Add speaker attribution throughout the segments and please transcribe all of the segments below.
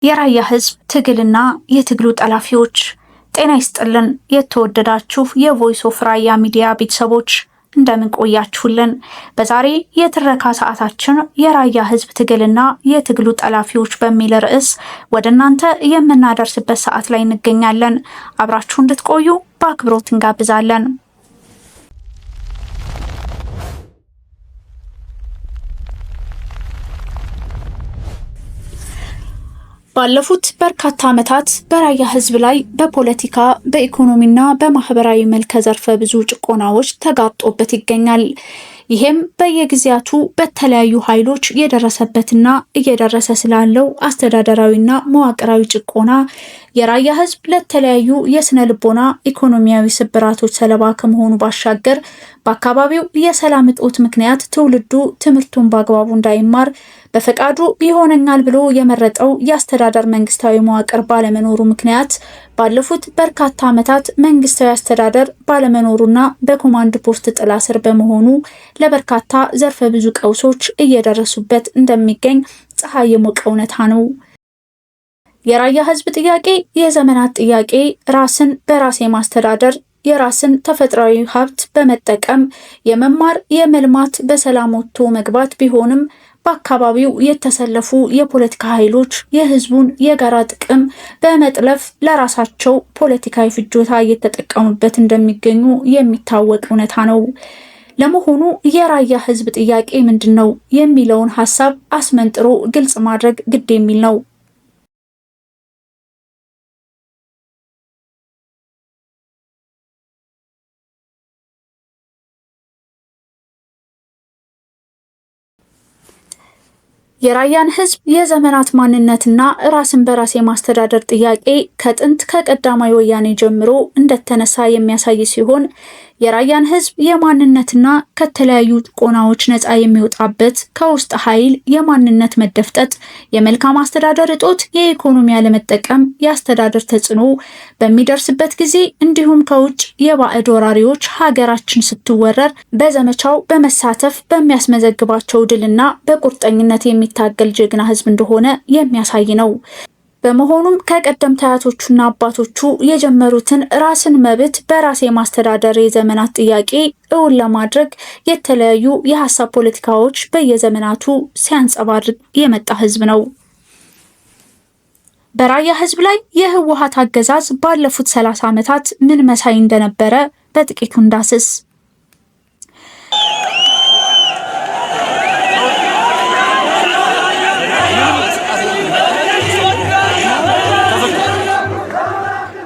Speaker 1: የራያ ህዝብ ትግልና የትግሉ ጠላፊዎች ጤና ይስጥልን። የተወደዳችሁ የቮይስ ኦፍ ራያ ሚዲያ ቤተሰቦች እንደምን ቆያችሁልን? በዛሬ የትረካ ሰዓታችን የራያ ህዝብ ትግልና የትግሉ ጠላፊዎች በሚል ርዕስ ወደ እናንተ የምናደርስበት ሰዓት ላይ እንገኛለን። አብራችሁ እንድትቆዩ በአክብሮት እንጋብዛለን። ባለፉት በርካታ ዓመታት በራያ ህዝብ ላይ በፖለቲካ በኢኮኖሚና በማህበራዊ መልክ ዘርፈ ብዙ ጭቆናዎች ተጋጦበት ይገኛል። ይሄም በየጊዜያቱ በተለያዩ ኃይሎች የደረሰበትና እየደረሰ ስላለው አስተዳደራዊና መዋቅራዊ ጭቆና የራያ ህዝብ ለተለያዩ የስነ ልቦና ኢኮኖሚያዊ ስብራቶች ሰለባ ከመሆኑ ባሻገር በአካባቢው የሰላም እጦት ምክንያት ትውልዱ ትምህርቱን በአግባቡ እንዳይማር በፈቃዱ ይሆነኛል ብሎ የመረጠው የአስተዳደር መንግስታዊ መዋቅር ባለመኖሩ ምክንያት ባለፉት በርካታ ዓመታት መንግስታዊ አስተዳደር ባለመኖሩና በኮማንድ ፖስት ጥላ ስር በመሆኑ ለበርካታ ዘርፈ ብዙ ቀውሶች እየደረሱበት እንደሚገኝ ፀሐይ የሞቀ እውነታ ነው። የራያ ህዝብ ጥያቄ የዘመናት ጥያቄ ራስን በራስ የማስተዳደር የራስን ተፈጥሯዊ ሀብት በመጠቀም የመማር የመልማት በሰላም ወጥቶ መግባት ቢሆንም በአካባቢው የተሰለፉ የፖለቲካ ኃይሎች የህዝቡን የጋራ ጥቅም በመጥለፍ ለራሳቸው ፖለቲካዊ ፍጆታ እየተጠቀሙበት እንደሚገኙ የሚታወቅ እውነታ ነው። ለመሆኑ የራያ ህዝብ ጥያቄ ምንድን ነው የሚለውን ሀሳብ አስመንጥሮ ግልጽ ማድረግ ግድ የሚል ነው። የራያን ህዝብ የዘመናት ማንነትና ራስን በራስ የማስተዳደር ጥያቄ ከጥንት ከቀዳማዊ ወያኔ ጀምሮ እንደተነሳ የሚያሳይ ሲሆን የራያን ህዝብ የማንነትና ከተለያዩ ጭቆናዎች ነፃ የሚወጣበት ከውስጥ ኃይል የማንነት መደፍጠጥ፣ የመልካም አስተዳደር እጦት፣ የኢኮኖሚ አለመጠቀም፣ የአስተዳደር ተጽዕኖ በሚደርስበት ጊዜ እንዲሁም ከውጭ የባዕድ ወራሪዎች ሀገራችን ስትወረር በዘመቻው በመሳተፍ በሚያስመዘግባቸው ድልና በቁርጠኝነት የሚታገል ጀግና ህዝብ እንደሆነ የሚያሳይ ነው። በመሆኑም ከቀደምት አያቶቹና አባቶቹ የጀመሩትን ራስን መብት በራስ የማስተዳደር የዘመናት ጥያቄ እውን ለማድረግ የተለያዩ የሀሳብ ፖለቲካዎች በየዘመናቱ ሲያንጸባርቅ የመጣ ህዝብ ነው። በራያ ህዝብ ላይ የህወሓት አገዛዝ ባለፉት 30 ዓመታት ምን መሳይ እንደነበረ በጥቂቱ እንዳስስ።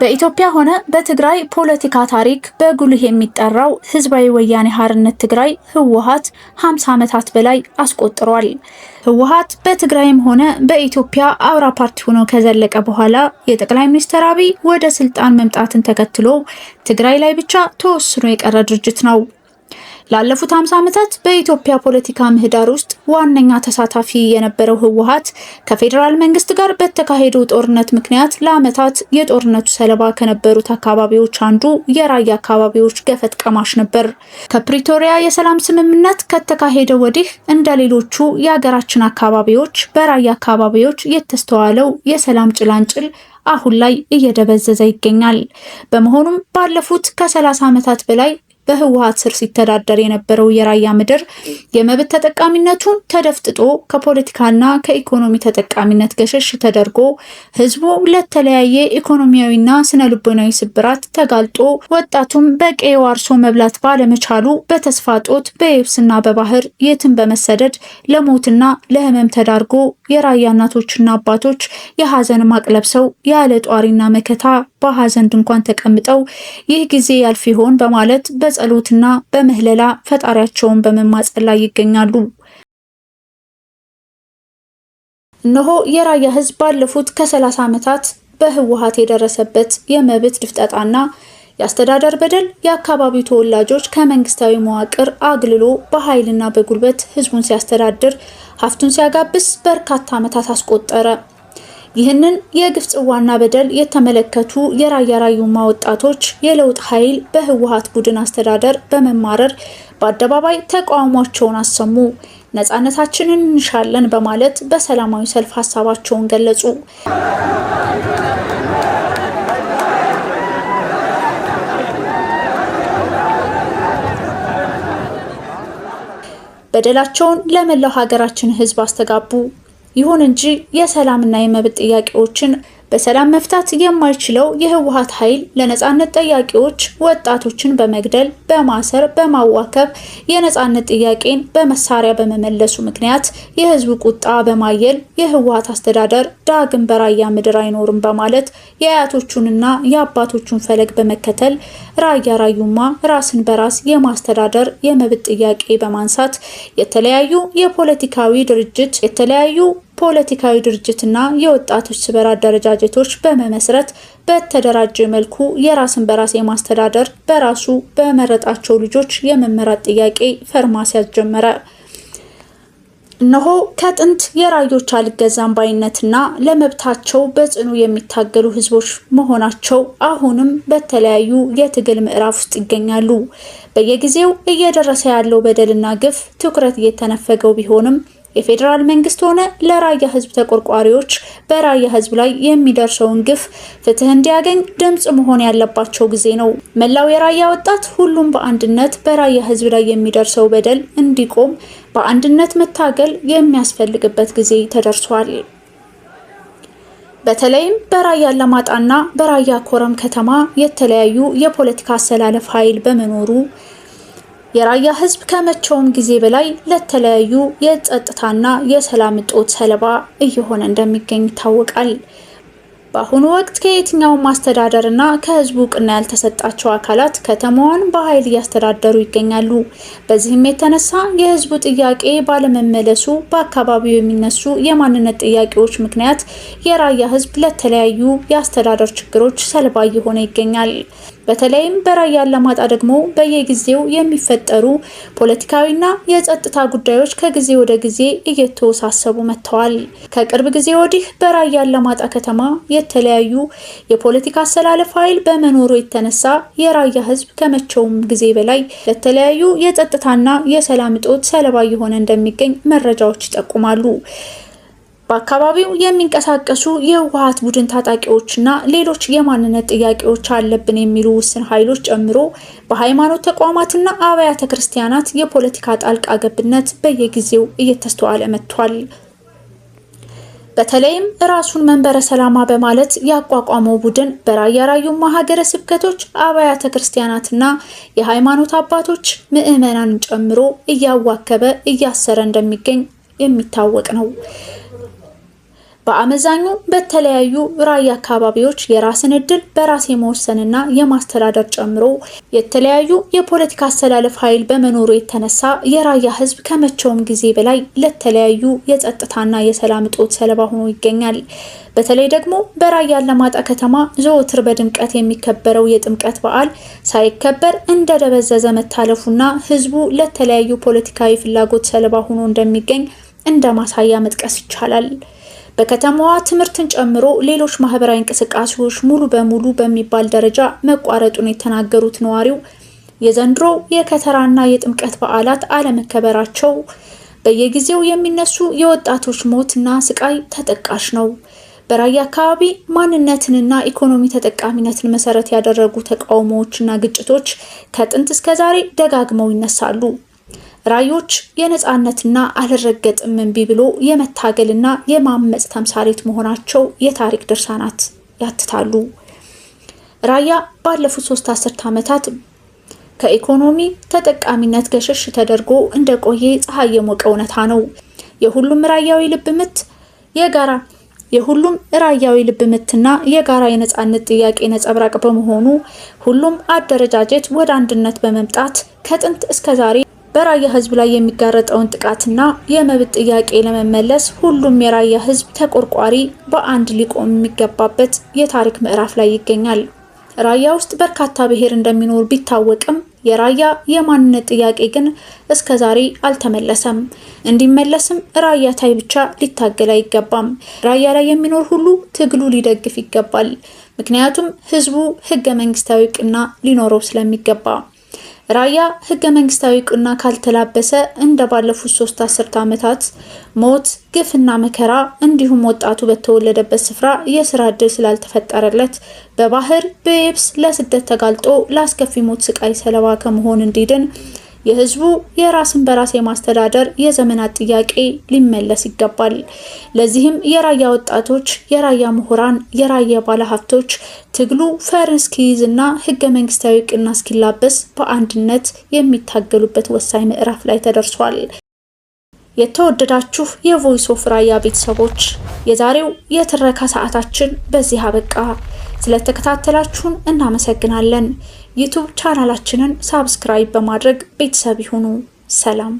Speaker 1: በኢትዮጵያ ሆነ በትግራይ ፖለቲካ ታሪክ በጉልህ የሚጠራው ህዝባዊ ወያኔ ሓርነት ትግራይ ህወሓት 50 ዓመታት በላይ አስቆጥሯል። ህወሓት በትግራይም ሆነ በኢትዮጵያ አውራ ፓርቲ ሆኖ ከዘለቀ በኋላ የጠቅላይ ሚኒስትር አብይ ወደ ስልጣን መምጣትን ተከትሎ ትግራይ ላይ ብቻ ተወስኖ የቀረ ድርጅት ነው። ላለፉት 50 ዓመታት በኢትዮጵያ ፖለቲካ ምህዳር ውስጥ ዋነኛ ተሳታፊ የነበረው ህወሓት ከፌዴራል መንግስት ጋር በተካሄደው ጦርነት ምክንያት ለዓመታት የጦርነቱ ሰለባ ከነበሩት አካባቢዎች አንዱ የራያ አካባቢዎች ገፈት ቀማሽ ነበር። ከፕሪቶሪያ የሰላም ስምምነት ከተካሄደ ወዲህ እንደ ሌሎቹ የሀገራችን አካባቢዎች በራያ አካባቢዎች የተስተዋለው የሰላም ጭላንጭል አሁን ላይ እየደበዘዘ ይገኛል። በመሆኑም ባለፉት ከ30 ዓመታት በላይ በህወሓት ስር ሲተዳደር የነበረው የራያ ምድር የመብት ተጠቃሚነቱን ተደፍጥጦ ከፖለቲካና ከኢኮኖሚ ተጠቃሚነት ገሸሽ ተደርጎ ህዝቡ ለተለያየ ኢኮኖሚያዊና ስነ ልቦናዊ ስብራት ተጋልጦ ወጣቱም በቀዬው አርሶ መብላት ባለመቻሉ በተስፋ ጦት በየብስና በባህር የትም በመሰደድ ለሞትና ለህመም ተዳርጎ የራያ እናቶችና አባቶች የሀዘን ማቅ ለብሰው ያለ ጧሪና መከታ በሀዘን ድንኳን ተቀምጠው ይህ ጊዜ ያልፍ ይሆን በማለት በጸሎትና በምህለላ ፈጣሪያቸውን በመማጸን ላይ ይገኛሉ። እነሆ የራያ ህዝብ ባለፉት ከ30 ዓመታት በህወሓት የደረሰበት የመብት ድፍጠጣና የአስተዳደር በደል የአካባቢው ተወላጆች ከመንግስታዊ መዋቅር አግልሎ በኃይልና በጉልበት ህዝቡን ሲያስተዳድር ሀብቱን ሲያጋብስ በርካታ ዓመታት አስቆጠረ። ይህንን የግፍ ጽዋና በደል የተመለከቱ የራያ ራዩማ ወጣቶች የለውጥ ኃይል በህወሓት ቡድን አስተዳደር በመማረር በአደባባይ ተቃውሟቸውን አሰሙ። ነፃነታችንን እንሻለን በማለት በሰላማዊ ሰልፍ ሀሳባቸውን ገለጹ። በደላቸውን ለመላው ሀገራችን ሕዝብ አስተጋቡ። ይሁን እንጂ የሰላምና የመብት ጥያቄዎችን በሰላም መፍታት የማይችለው የህወሓት ኃይል ለነጻነት ጠያቂዎች ወጣቶችን በመግደል፣ በማሰር፣ በማዋከብ የነጻነት ጥያቄን በመሳሪያ በመመለሱ ምክንያት የህዝቡ ቁጣ በማየል የህወሓት አስተዳደር ዳግም በራያ ምድር አይኖርም በማለት የአያቶቹንና የአባቶቹን ፈለግ በመከተል ራያ ራዩማ ራስን በራስ የማስተዳደር የመብት ጥያቄ በማንሳት የተለያዩ ፖለቲካዊ ድርጅትና የወጣቶች ስበር አደረጃጀቶች በመመስረት በተደራጀ መልኩ የራስን በራስ የማስተዳደር በራሱ በመረጣቸው ልጆች የመመራት ጥያቄ ፈርማሲያስ ጀመረ። እነሆ ከጥንት የራዮች አልገዛም ባይነትና ለመብታቸው በጽኑ የሚታገሉ ህዝቦች መሆናቸው አሁንም በተለያዩ የትግል ምዕራፍ ውስጥ ይገኛሉ። በየጊዜው እየደረሰ ያለው በደልና ግፍ ትኩረት እየተነፈገው ቢሆንም የፌዴራል መንግስት ሆነ ለራያ ህዝብ ተቆርቋሪዎች በራያ ህዝብ ላይ የሚደርሰውን ግፍ ፍትህ እንዲያገኝ ድምጽ መሆን ያለባቸው ጊዜ ነው። መላው የራያ ወጣት ሁሉም በአንድነት በራያ ህዝብ ላይ የሚደርሰው በደል እንዲቆም በአንድነት መታገል የሚያስፈልግበት ጊዜ ተደርሷል። በተለይም በራያ አላማጣና በራያ ኮረም ከተማ የተለያዩ የፖለቲካ አሰላለፍ ኃይል በመኖሩ የራያ ህዝብ ከመቼውም ጊዜ በላይ ለተለያዩ የጸጥታና የሰላም እጦት ሰለባ እየሆነ እንደሚገኝ ይታወቃል። በአሁኑ ወቅት ከየትኛውም ማስተዳደርና ከህዝቡ እውቅና ያልተሰጣቸው አካላት ከተማዋን በኃይል እያስተዳደሩ ይገኛሉ። በዚህም የተነሳ የህዝቡ ጥያቄ ባለመመለሱ በአካባቢው የሚነሱ የማንነት ጥያቄዎች ምክንያት የራያ ህዝብ ለተለያዩ የአስተዳደር ችግሮች ሰለባ እየሆነ ይገኛል። በተለይም በራያ አላማጣ ደግሞ በየጊዜው የሚፈጠሩ ፖለቲካዊና የጸጥታ ጉዳዮች ከጊዜ ወደ ጊዜ እየተወሳሰቡ መጥተዋል። ከቅርብ ጊዜ ወዲህ በራያ አላማጣ ከተማ የተለያዩ የፖለቲካ አሰላለፍ ኃይል በመኖሩ የተነሳ የራያ ህዝብ ከመቼውም ጊዜ በላይ ለተለያዩ የጸጥታና የሰላም እጦት ሰለባ እየሆነ እንደሚገኝ መረጃዎች ይጠቁማሉ። በአካባቢው የሚንቀሳቀሱ የህወሓት ቡድን ታጣቂዎችና ሌሎች የማንነት ጥያቄዎች አለብን የሚሉ ውስን ኃይሎች ጨምሮ በሃይማኖት ተቋማትና አብያተ ክርስቲያናት የፖለቲካ ጣልቃ ገብነት በየጊዜው እየተስተዋለ መጥቷል። በተለይም ራሱን መንበረ ሰላማ በማለት ያቋቋመው ቡድን በራያ ራዩማ ሀገረ ስብከቶች አብያተ ክርስቲያናትና የሃይማኖት አባቶች ምዕመናንን ጨምሮ እያዋከበ እያሰረ እንደሚገኝ የሚታወቅ ነው። በአመዛኙ በተለያዩ ራያ አካባቢዎች የራስን እድል በራስ የመወሰንና የማስተዳደር ጨምሮ የተለያዩ የፖለቲካ አሰላለፍ ኃይል በመኖሩ የተነሳ የራያ ህዝብ ከመቼውም ጊዜ በላይ ለተለያዩ የጸጥታና የሰላም እጦት ሰለባ ሆኖ ይገኛል። በተለይ ደግሞ በራያ አላማጣ ከተማ ዘወትር በድምቀት የሚከበረው የጥምቀት በዓል ሳይከበር እንደደበዘዘ መታለፉና ህዝቡ ለተለያዩ ፖለቲካዊ ፍላጎት ሰለባ ሆኖ እንደሚገኝ እንደ ማሳያ መጥቀስ ይቻላል። በከተማዋ ትምህርትን ጨምሮ ሌሎች ማህበራዊ እንቅስቃሴዎች ሙሉ በሙሉ በሚባል ደረጃ መቋረጡን የተናገሩት ነዋሪው የዘንድሮ የከተራና የጥምቀት በዓላት አለመከበራቸው በየጊዜው የሚነሱ የወጣቶች ሞትና ስቃይ ተጠቃሽ ነው። በራያ አካባቢ ማንነትንና ኢኮኖሚ ተጠቃሚነትን መሰረት ያደረጉ ተቃውሞዎችና ግጭቶች ከጥንት እስከ ዛሬ ደጋግመው ይነሳሉ። ራዮች የነጻነትና አልረገጥም እምቢ ብሎ የመታገልና የማመጽ ተምሳሌት መሆናቸው የታሪክ ድርሳናት ያትታሉ። ራያ ባለፉት 3 አስርት ዓመታት ከኢኮኖሚ ተጠቃሚነት ገሸሽ ተደርጎ እንደቆየ ፀሐይ የሞቀ እውነታ ነው። የሁሉም ራያዊ ልብ ምትና የጋራ የነጻነት ጥያቄ ነጸብራቅ በመሆኑ ሁሉም አደረጃጀት ወደ አንድነት በመምጣት ከጥንት እስከ ዛሬ በራያ ህዝብ ላይ የሚጋረጠውን ጥቃትና የመብት ጥያቄ ለመመለስ ሁሉም የራያ ህዝብ ተቆርቋሪ በአንድ ሊቆም የሚገባበት የታሪክ ምዕራፍ ላይ ይገኛል። ራያ ውስጥ በርካታ ብሔር እንደሚኖር ቢታወቅም የራያ የማንነት ጥያቄ ግን እስከ ዛሬ አልተመለሰም። እንዲመለስም ራያ ታይ ብቻ ሊታገል አይገባም። ራያ ላይ የሚኖር ሁሉ ትግሉ ሊደግፍ ይገባል። ምክንያቱም ህዝቡ ህገ መንግስታዊ እውቅና ሊኖረው ስለሚገባ። ራያ ህገ መንግስታዊ ቁና ካልተላበሰ እንደ ባለፉት 3 አስርት ዓመታት ሞት፣ ግፍና መከራ እንዲሁም ወጣቱ በተወለደበት ስፍራ የስራ ዕድል ስላልተፈጠረለት በባህር በየብስ ለስደት ተጋልጦ ለአስከፊ ሞት ስቃይ ሰለባ ከመሆን እንዲድን የህዝቡ የራስን በራስ የማስተዳደር የዘመናት ጥያቄ ሊመለስ ይገባል። ለዚህም የራያ ወጣቶች፣ የራያ ምሁራን፣ የራያ ባለሀብቶች ትግሉ ፈር እስኪይዝና ህገ መንግስታዊ ቁና እስኪላበስ በአንድነት የሚታገሉበት ወሳኝ ምዕራፍ ላይ ተደርሷል። የተወደዳችሁ የቮይስ ኦፍ ራያ ቤተሰቦች የዛሬው የትረካ ሰዓታችን በዚህ አበቃ። ስለተከታተላችሁን እናመሰግናለን። ዩቲዩብ ቻናላችንን ሳብስክራይብ በማድረግ ቤተሰብ ይሁኑ። ሰላም።